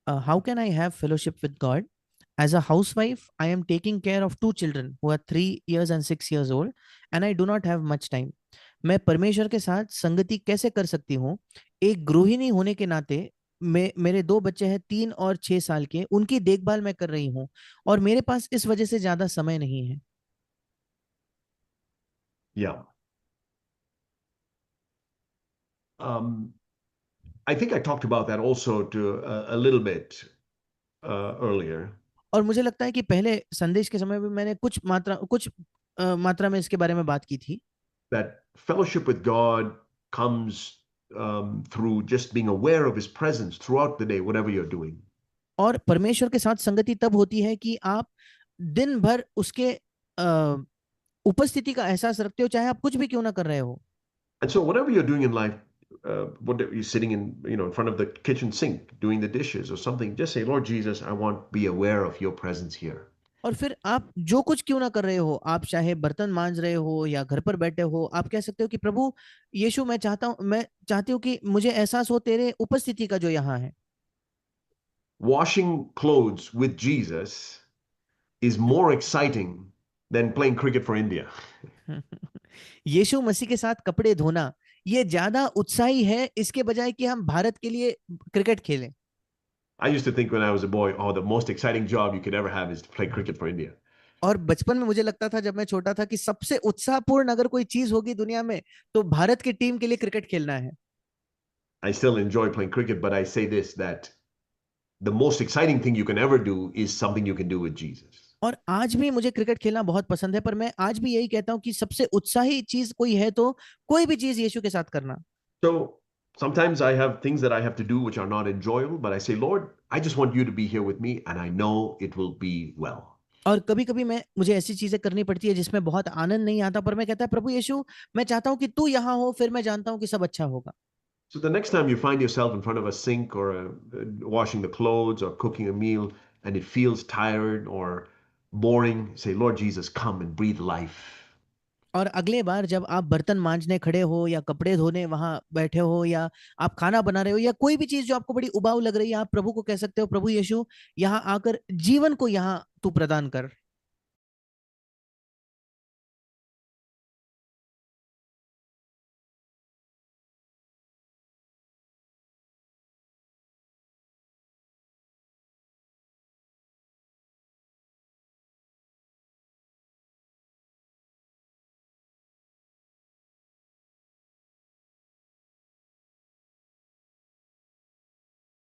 How can I have fellowship with God? As a housewife, I am taking care of two children who are 3 years and 6 years old, and I do not have much time. मैं परमेश्वर के साथ संगति कैसे कर सकती हूँ? एक गृहिणी होने के नाते मेरे दो बच्चे हैं, 3 और 6 साल के, उनकी देखभाल मैं कर रही हूँ और मेरे पास इस वजह से ज्यादा समय नहीं है। Yeah. Um, I think I talked about that also to a little bit earlier. और मुझे लगता है कि पहले संदेश के समय में मैंने कुछ मात्रा में इसके बारे में बात की थी। That fellowship with God comes through just being aware of His presence throughout the day, whatever you're doing. और परमेश्वर के साथ संगति तब होती है कि आप दिन भर उसके उपस्थिति का एहसास रखते हो, चाहे आप कुछ भी क्यों ना कर रहे हो। And so, whatever you're doing in life, whether you're sitting in front of the kitchen sink doing the dishes or something, just say, Lord Jesus, I want to be aware of Your presence here. और फिर आप जो कुछ क्यों ना कर रहे हो, आप चाहे बर्तन मांज रहे हो या घर पर बैठे हो, आप कह सकते हो कि प्रभु यीशु, मैं चाहती हूँ कि मुझे एहसास हो तेरे उपस्थिति का जो यहाँ है। Washing clothes with Jesus is more exciting than playing cricket for India. यीशु मसीह के साथ कपड़े धोना ये ज्यादा उत्साही है इसके बजाय कि हम भारत के लिए क्रिकेट खेलें। I used to think when I was a boy, oh, the most exciting job you could ever have is to play cricket for India. और बचपन में मुझे लगता था जब मैं छोटा था कि सबसे उत्साहपूर्ण अगर कोई चीज होगी दुनिया में तो भारत की टीम के लिए क्रिकेट खेलना है। I still enjoy playing cricket, but I say this that the most exciting thing you can ever do is something you can do with Jesus. और आज भी मुझे क्रिकेट खेलना बहुत पसंद है, पर मैं आज भी यही कहता हूँ कि सबसे उत्साही चीज कोई है तो कोई भी चीज यीशु के साथ करना। So sometimes I have things that I have to do which are not enjoyable, but I say, Lord, I just want you to be here with me, and I know it will be well. और कभी कभी मुझे ऐसी चीजें करनी पड़ती है जिसमें बहुत आनंद नहीं आता, पर मैं कहता है प्रभु यीशु, मैं चाहता हूँ कि तू यहाँ हो, फिर मैं जानता हूँ कि सब अच्छा होगा। So the next time you find yourself in front of a sink or washing the clothes or cooking a meal and it feels tired or boring, say, Lord Jesus, come and breathe life. और अगले बार जब आप बर्तन मांजने खड़े हो या कपड़े धोने वहां बैठे हो या आप खाना बना रहे हो या कोई भी चीज जो आपको बड़ी उबाऊ लग रही है, आप प्रभु को कह सकते हो, प्रभु यीशु यहाँ आकर जीवन को यहाँ तू प्रदान कर।